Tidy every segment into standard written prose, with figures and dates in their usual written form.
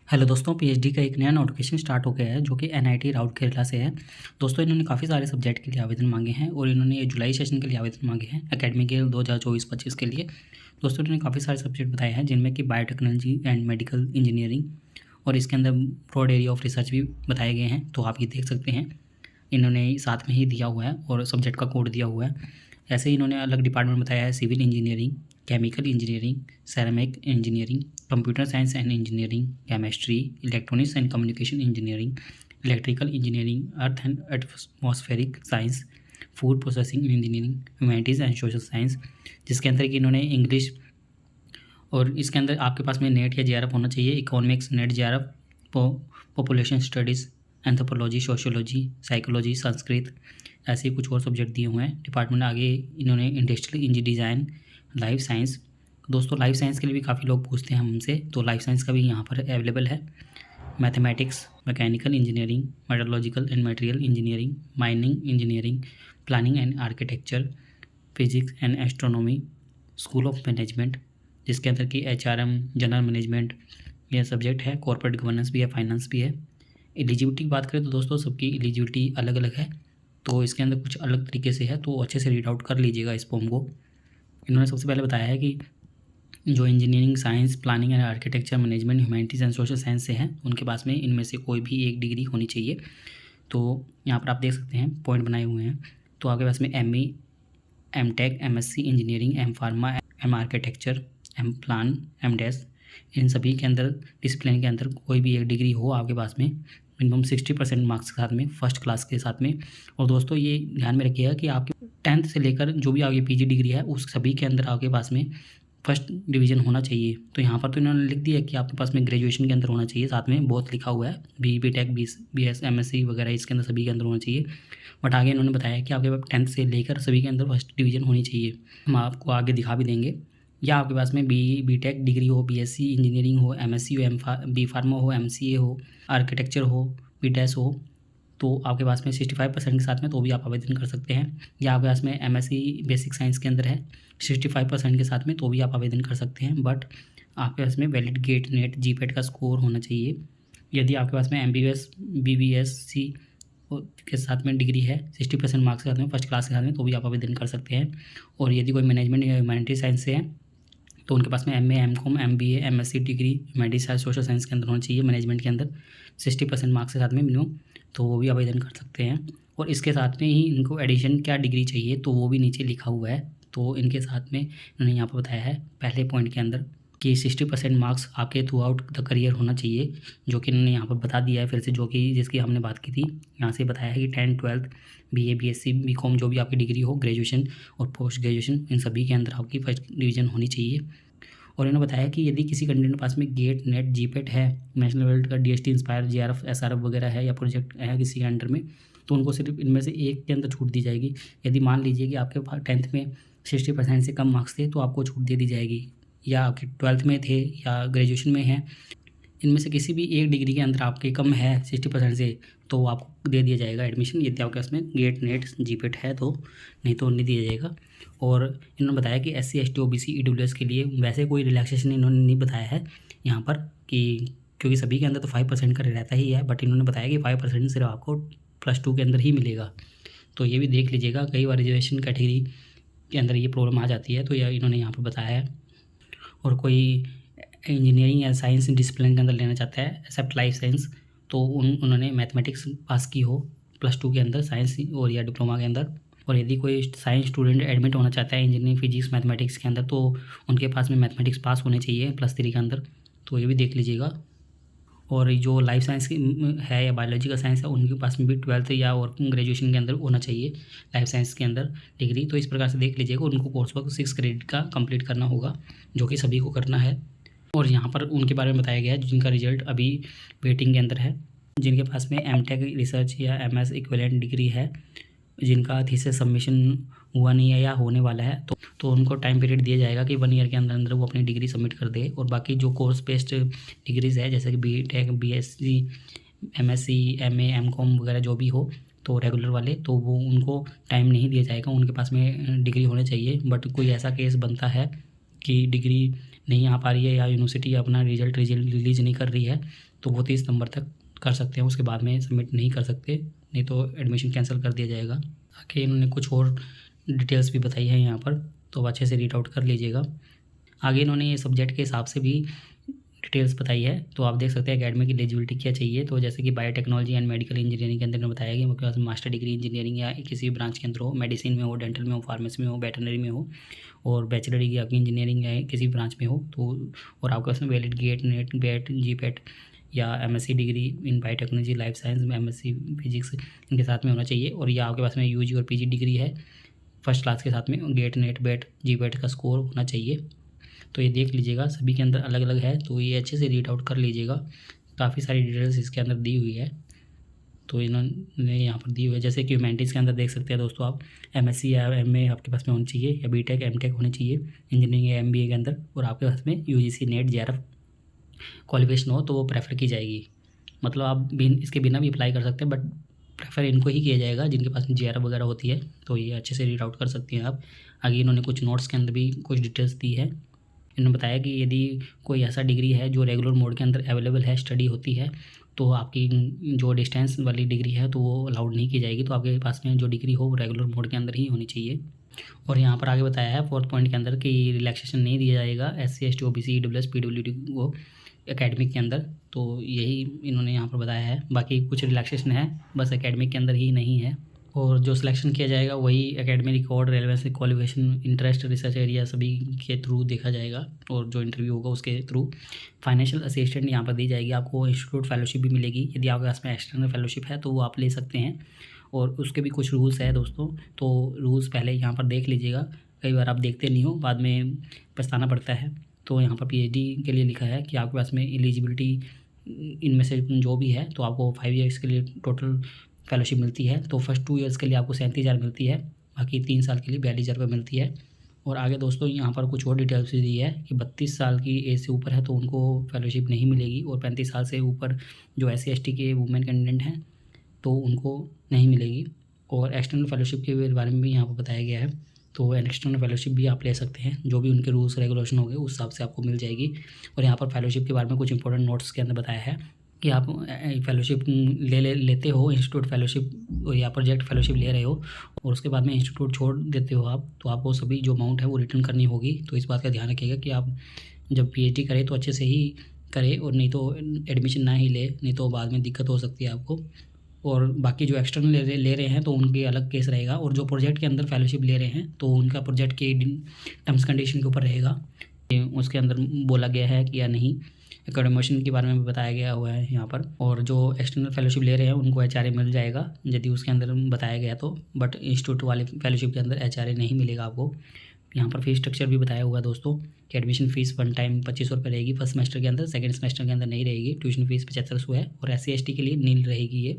Hello दोस्तों, PhD का एक नया नोटिफिकेशन स्टार्ट हो गया है जो कि एनआईटी राउट केरला से है। दोस्तों, इन्होंने काफ़ी सारे सब्जेक्ट के लिए आवेदन मांगे हैं और इन्होंने ये जुलाई सेशन के लिए आवेदन मांगे हैं एकेडमिक ईयर 2024-25 के लिए। दोस्तों, इन्होंने काफ़ी सारे सब्जेक्ट बताए हैं जिनमें कि बायोटेक्नोलॉजी एंड मेडिकल इंजीनियरिंग और इसके अंदर ब्रॉड एरिया ऑफ रिसर्च भी बताए गए हैं। तो आप ये देख सकते हैं, इन्होंने साथ में ही दिया हुआ है और सब्जेक्ट का कोड दिया हुआ है। ऐसे ही इन्होंने अलग डिपार्टमेंट बताया है, civil engineering, chemical engineering, ceramic engineering, computer science and engineering, chemistry, electronics and communication engineering, electrical engineering, earth and atmospheric science, food processing engineering, humanities and social science, जिसके अंदर कि इन्होंने इंग्लिश और इसके अंदर आपके पास में नेट या जेआरएफ होना चाहिए। Economics net JRF, population studies, anthropology, sociology, psychology, Sanskrit, ऐसे ही कुछ और सब्जेक्ट दिए हुए हैं। डिपार्टमेंट आगे इन्होंने industrial engineering design, life science. दोस्तों, लाइफ साइंस के लिए भी काफ़ी लोग पूछते हैं हमसे, तो लाइफ साइंस का भी यहाँ पर अवेलेबल है। Mathematics, mechanical engineering, metallurgical and material engineering, mining engineering, planning and architecture, physics and astronomy, school of management, जिसके अंदर कि एचआरएम, जनरल मैनेजमेंट यह सब्जेक्ट है। कॉर्पोरेट गवर्नेंस भी है, फाइनेंस भी है। एलिजिबिलिटी की बात करें तो दोस्तों सबकी एलिजिबिलिटी अलग अलग है, तो इसके अंदर कुछ अलग तरीके से है, तो अच्छे से रीड आउट कर लीजिएगा इस फॉर्म को। इन्होंने सबसे पहले बताया है कि जो engineering, science, planning and architecture, management, humanities and social science से हैं उनके पास में इनमें से कोई भी एक डिग्री होनी चाहिए। तो यहाँ पर आप देख सकते हैं पॉइंट बनाए हुए हैं। तो आपके पास में ME, MTech, MSc engineering, M pharma, M architecture, M plan, M dash, इन सभी के अंदर डिसिप्लिन के अंदर कोई भी एक डिग्री हो आपके पास में, मिनिमम 60% मार्क्स के साथ में, फर्स्ट क्लास के साथ में। और दोस्तों, ये ध्यान में रखिएगा कि आपके 10th से लेकर जो भी आगे पीजी डिग्री है उस सभी के अंदर आपके पास में फर्स्ट डिवीज़न होना चाहिए। तो यहाँ पर तो इन्होंने लिख दिया कि आपके पास में ग्रेजुएशन के अंदर होना चाहिए, साथ में बहुत लिखा हुआ है, बी टेक, बीएस, एमएससी वगैरह इसके अंदर सभी के अंदर होना चाहिए। बट आगे इन्होंने बताया कि आपके पास 10th से लेकर सभी के अंदर फर्स्ट डिवीज़न होनी चाहिए। हम आपको आगे दिखा भी देंगे। या आपके पास में बी टेक डिग्री हो, बीएससी इंजीनियरिंग हो, एमएससी हो, बी फार्मा हो, एमसीए हो, आर्किटेक्चर हो, बीटेस हो, तो आपके पास में 65% के साथ में तो भी आप आवेदन कर सकते हैं। या आपके पास में एमएससी बेसिक साइंस के अंदर है 65% के साथ में तो भी आप आवेदन कर सकते हैं। बट आपके पास में वैलिड गेट नेट जीपेट का स्कोर होना चाहिए। यदि आपके पास में एमबीबीएस, बीबीएससी के साथ में डिग्री है 60% मार्क्स के साथ में, फर्स्ट क्लास के साथ में, तो भी आप आवेदन कर सकते हैं। और यदि कोई मैनेजमेंट या ह्यूमैनिटी साइंस से है तो उनके पास में MA, MCom, MBA, MSc degree humanities science, social science के अंदर होना चाहिए, मैनेजमेंट के अंदर 60% मार्क्स के साथ में मिनिमम, तो वो भी आवेदन कर सकते हैं। और इसके साथ में ही इनको एडिशन क्या डिग्री चाहिए तो वो भी नीचे लिखा हुआ है। तो इनके साथ में इन्होंने यहाँ पर बताया है पहले पॉइंट के अंदर कि 60% मार्क्स आपके थ्रू आउट द करियर होना चाहिए, जो कि इन्होंने यहाँ पर बता दिया है फिर से, जो कि जिसकी हमने बात की थी। यहाँ से बताया है कि 10th, 12th, BA, BSc, BCom जो भी आपकी डिग्री हो, ग्रेजुएशन और पोस्ट ग्रेजुएशन, इन सभी के अंदर आपकी फर्स्ट डिवीज़न होनी चाहिए। और इन्होंने बताया कि यदि किसी कैंडिडेट के पास में गेट नेट जीपेट है, नेशनल लेवल का डीएसटी इंस्पायर, जेआरएफ, एसआरएफ वगैरह है या प्रोजेक्ट है किसी के अंडर में, तो उनको सिर्फ इनमें से एक के अंदर छूट दी जाएगी। यदि मान लीजिए कि आपके पास 10th में 60% से कम मार्क्स थे तो आपको छूट दे दी जाएगी, या आपके 12th में थे या ग्रेजुएशन में हैं, इनमें से किसी भी एक डिग्री के अंदर आपके कम है 60% से, तो आपको दे दिया जाएगा एडमिशन, यदि आपके पास में गेट नेट जीपेट है तो, नहीं तो नहीं दिया जाएगा। और इन्होंने बताया कि एससी, एसटी, ओबीसी, ईडब्ल्यूएस के लिए वैसे कोई रिलैक्सेशन इन्होंने नहीं बताया है यहाँ पर, कि क्योंकि सभी के अंदर तो 5% का रहता ही है, बट इन्होंने बताया कि 5% सिर्फ आपको +2 के अंदर ही मिलेगा। तो ये भी देख लीजिएगा, कई बार रिजर्वेशन कैटेगरी के अंदर ये प्रॉब्लम आ जाती है, तो यह इन्होंने यहाँ पर बताया है। और कोई इंजीनियरिंग या साइंस डिसिप्लिन के अंदर लेना चाहता है एक्सेप्ट लाइफ साइंस, तो उन्होंने मैथमेटिक्स पास की हो +2 के अंदर साइंस और या डिप्लोमा के अंदर। और यदि कोई साइंस स्टूडेंट एडमिट होना चाहता है इंजीनियरिंग, फिजिक्स, मैथमेटिक्स के अंदर, तो उनके पास में मैथमेटिक्स पास होने चाहिए +3 के अंदर, तो ये भी देख लीजिएगा। और जो लाइफ साइंस की है या बायोलॉजी का साइंस है उनके पास में भी 12th या और ग्रेजुएशन के अंदर होना चाहिए लाइफ साइंस के अंदर डिग्री। तो इस प्रकार से देख लीजिएगा, उनको कोर्स वर्क 6 क्रेडिट का कंप्लीट करना होगा, जो कि सभी को करना है। और यहाँ पर उनके बारे में बताया गया है जिनका रिजल्ट अभी वेटिंग के अंदर है, जिनके पास में एमटेक रिसर्च या एमएस इक्विवेलेंट डिग्री है, जिनका थीसिस सबमिशन हुआ नहीं है या होने वाला है, तो उनको टाइम पीरियड दिया जाएगा कि 1 ईयर के अंदर अंदर वो अपनी डिग्री सबमिट कर दे। और बाकी जो कोर्स बेस्ड डिग्रीज़ है जैसे कि BTech, BSc, MSc, MA, MCom वगैरह जो भी हो, तो रेगुलर वाले, तो वो उनको टाइम नहीं दिया जाएगा, उनके पास में डिग्री होनी चाहिए। बट कोई ऐसा केस बनता है कि डिग्री नहीं आ पा रही है या यूनिवर्सिटी अपना रिजल्ट रिलीज़ नहीं कर रही है तो वो 30 नवंबर तक कर सकते हैं, उसके बाद में सबमिट नहीं कर सकते, नहीं तो एडमिशन कैंसिल कर दिया जाएगा। आगे इन्होंने कुछ और डिटेल्स भी बताई है यहाँ पर, तो अच्छे से रीड आउट कर लीजिएगा। आगे इन्होंने ये सब्जेक्ट के हिसाब से भी डिटेल्स बताई है, तो आप देख सकते हैं एकेडमिक एलिजिबिलिटी क्या चाहिए। तो जैसे कि बायोटेक्नोलॉजी एंड मेडिकल इंजीनियरिंग के अंदर इन्होंने बताया कि उनके पास मास्टर डिग्री इंजीनियरिंग या किसी भी ब्रांच के अंदर हो, मेडिसिन में हो, डेंटल में हो, फार्मेसी में हो, वेटरनरी में हो, और बैचलर डिग्री आपकी इंजीनियरिंग या किसी भी ब्रांच में हो तो, और आपके पास में valid GATE, NET, BET, GPAT या MSc degree in biotechnology, life science में एमएससी फिजिक्स इनके साथ में होना चाहिए, और या आपके पास में यूजी और पीजी डिग्री है फर्स्ट क्लास के साथ में, गेट, नेट, बैट, जीपेट का स्कोर होना चाहिए। तो ये देख लीजिएगा, सभी के अंदर अलग अलग है, तो ये अच्छे से रीड आउट कर लीजिएगा। काफ़ी सारी डिटेल्स इसके अंदर दी हुई है, तो इन्होंने यहाँ पर दी हुई है। जैसे कि ह्यूमैनिटीज़ के अंदर देख सकते हैं दोस्तों आप, एमएससी या एमए आपके पास में होनी चाहिए, या बीटेक, एमटेक होनी चाहिए इंजीनियरिंग या एमबीए के अंदर, और आपके पास में यूजीसी, नेट, जेआरएफ क्वालिफिकेशन हो तो वो प्रेफर की जाएगी। मतलब आप इसके बिना भी अप्लाई कर सकते हैं, बट प्रेफर इनको ही किया जाएगा जिनके पास जेआरएफ वगैरह होती है। तो ये अच्छे से रीड आउट कर सकती हैं आप। आगे इन्होंने कुछ नोट्स के अंदर भी कुछ डिटेल्स दी है। इन्होंने बताया कि यदि कोई ऐसा डिग्री है जो रेगुलर मोड के अंदर अवेलेबल है, स्टडी होती है, तो आपकी जो डिस्टेंस वाली डिग्री है तो वो अलाउड नहीं की जाएगी। तो आपके पास में जो डिग्री हो वो रेगुलर मोड के अंदर ही होनी चाहिए। और यहाँ पर आगे बताया है 4th पॉइंट के अंदर कि रिलैक्सेशन नहीं दिया जाएगा SC ST OBC EWS PWD को एकेडमिक के अंदर। तो यही इन्होंने यहाँ पर बताया है। बाकी कुछ रिलैक्सेशन है, बस एकेडमिक के अंदर ही नहीं है। और जो सिलेक्शन किया जाएगा वही academic record, relevance, qualification, interest, research area सभी के थ्रू देखा जाएगा, और जो इंटरव्यू होगा उसके थ्रू। फाइनेंशियल असिस्टेंट यहाँ पर दी जाएगी आपको। इंस्टीट्यूट फेलोशिप भी मिलेगी, यदि आपके पास में एक्सटर्नल फेलोशिप है तो वो आप ले सकते हैं, और उसके भी कुछ रूल्स है दोस्तों। तो रूल्स पहले यहाँ पर देख लीजिएगा, कई बार आप देखते नहीं हो, बाद में पछताना पड़ता है। तो यहाँ पर PhD के लिए लिखा है कि आपके पास में एलिजिबिलिटी इनमें से जो भी है तो आपको 5 ईयर्स के लिए टोटल फेलोशिप मिलती है। तो फर्स्ट 2 ईयर्स के लिए आपको 37,000 मिलती है, बाकी 3 साल के लिए 42,000 रुपये मिलती है। और आगे दोस्तों यहाँ पर कुछ और डिटेल्स दी है कि 32 साल की एज से ऊपर है तो उनको फेलोशिप नहीं मिलेगी, और 35 साल से ऊपर जो SC ST के वुमेन कैंडिडेट हैं तो उनको नहीं मिलेगी। और एक्सटर्नल फेलोशिप के बारे में भी यहाँ पर बताया गया है। तो एक्सटर्नल फेलोशिप भी आप ले सकते हैं, जो भी उनके रूल्स रेगुलेशन होंगे उस हिसाब से आपको मिल जाएगी। और यहाँ पर फेलोशिप के बारे में कुछ इंपॉर्टेंट नोट्स के अंदर बताया है कि आप फेलोशिप लेते हो, इंस्टीट्यूट फेलोशिप या प्रोजेक्ट फेलोशिप ले रहे हो, और उसके बाद में इंस्टीट्यूट छोड़ देते हो आप, तो आपको सभी जो अमाउंट है वो रिटर्न करनी होगी। तो इस बात का ध्यान रखिएगा कि आप जब PhD करें तो अच्छे से ही करें, और नहीं तो एडमिशन ना ही ले, नहीं तो बाद में दिक्कत हो सकती है आपको। और बाकी जो एक्सटर्नल ले रहे हैं तो उनके अलग केस रहेगा, और जो प्रोजेक्ट के अंदर फेलोशिप ले रहे हैं तो उनका प्रोजेक्ट के टर्म्स कंडीशन के ऊपर रहेगा, उसके अंदर बोला गया है कि या नहीं। एकेडमिशन के बारे में भी बताया गया हुआ है यहाँ पर। और जो एक्सटर्नल फेलोशिप ले रहे हैं उनको HRA मिल जाएगा यदि उसके अंदर बताया गया तो, बट इंस्टीट्यूट वाले फेलोशिप के अंदर HRA नहीं मिलेगा आपको। यहाँ पर फीस स्ट्रक्चर भी बताया हुआ है दोस्तों कि एडमिशन फ़ीस 1 टाइम 2500 रुपये रहेगी फर्स्ट सेमेस्टर के अंदर, सेकंड सेमेस्टर के अंदर नहीं रहेगी। ट्यूशन फीस 7500 है, और SC ST के लिए नील रहेगी ये,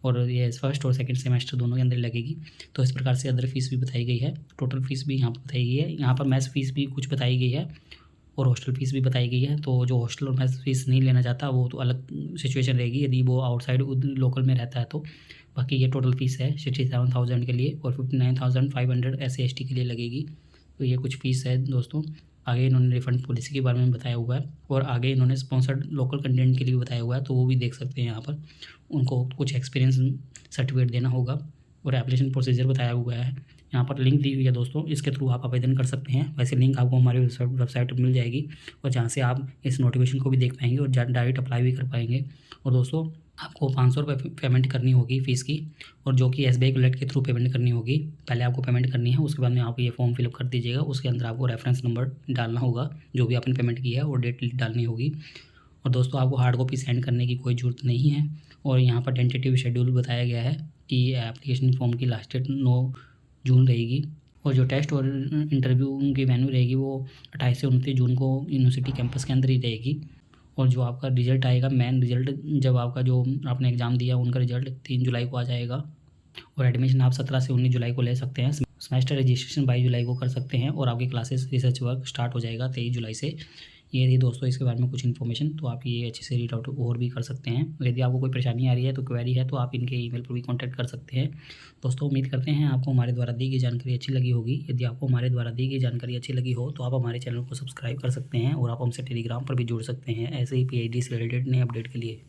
और ये फर्स्ट और सेकंड सेमेस्टर दोनों के अंदर लगेगी। तो इस प्रकार से अदर फीस भी बताई गई है। टोटल फीस भी यहाँ पर बताई गई है। यहाँ पर मैथ फीस भी कुछ बताई गई है, और हॉस्टल फीस भी बताई गई है। तो जो हॉस्टल और मैथ फीस नहीं लेना चाहता वो तो अलग सिचुएशन रहेगी, यदि वो आउटसाइड लोकल में रहता है तो। बाकी ये टोटल फीस है 67,000 के लिए, और 59,500 SC ST के लिए लगेगी। तो ये कुछ फीस है दोस्तों। आगे इन्होंने रिफंड पॉलिसी के बारे में बताया हुआ है, और आगे इन्होंने स्पॉन्सर्ड लोकल कंटेंट के लिए बताया हुआ है, तो वो भी देख सकते हैं। यहाँ पर उनको कुछ एक्सपीरियंस सर्टिफिकेट देना होगा, और एप्लीकेशन प्रोसीजर बताया हुआ है। यहाँ पर लिंक दी हुई है दोस्तों, इसके थ्रू आप आवेदन कर सकते हैं। वैसे लिंक आपको हमारी वेबसाइट पर मिल जाएगी, और जहाँ से आप इस नोटिफिकेशन को भी देख पाएंगे और डायरेक्ट अप्लाई भी कर पाएंगे। और दोस्तों आपको 500 रुपये पेमेंट करनी होगी फ़ीस की, और जो कि SBI वॉलेट के थ्रू पेमेंट करनी होगी। पहले आपको पेमेंट करनी है, उसके बाद में आप ये फॉर्म फिलअप कर दीजिएगा। उसके अंदर आपको रेफरेंस नंबर डालना होगा, जो भी आपने पेमेंट किया है, और डेट डालनी होगी। और दोस्तों आपको हार्ड कॉपी सेंड करने की कोई ज़रूरत नहीं है। और यहाँ पर टेंटेटिव शेड्यूल बताया गया है कि एप्लीकेशन फॉर्म की लास्ट डेट 9 जून रहेगी, और जो टेस्ट और इंटरव्यू की वेन्यू रहेगी वो 28 से 29 जून को यूनिवर्सिटी कैंपस के अंदर ही रहेगी। और जो आपका रिज़ल्ट आएगा, मेन रिज़ल्ट, जब आपका जो आपने एग्ज़ाम दिया उनका रिज़ल्ट 3 जुलाई को आ जाएगा। और एडमिशन आप 17 से 19 जुलाई को ले सकते हैं। सेमेस्टर रजिस्ट्रेशन 22 जुलाई को कर सकते हैं, और आपकी क्लासेस रिसर्च वर्क स्टार्ट हो जाएगा 23 जुलाई से। ये थी दोस्तों इसके बारे में कुछ इन्फॉर्मेशन, तो आप ये अच्छे से रीड आउट और भी कर सकते हैं। यदि आपको कोई परेशानी आ रही है तो क्वेरी है तो आप इनके ईमेल पर भी कांटेक्ट कर सकते हैं। दोस्तों उम्मीद करते हैं आपको हमारे द्वारा दी गई जानकारी अच्छी लगी होगी। यदि आपको हमारे द्वारा दी गई जानकारी अच्छी लगी हो तो आप हमारे चैनल को सब्सक्राइब कर सकते हैं और आप हमसे टेलीग्राम पर भी जुड़ सकते हैं ऐसे ही PhD से रिलेटेड नए अपडेट के लिए।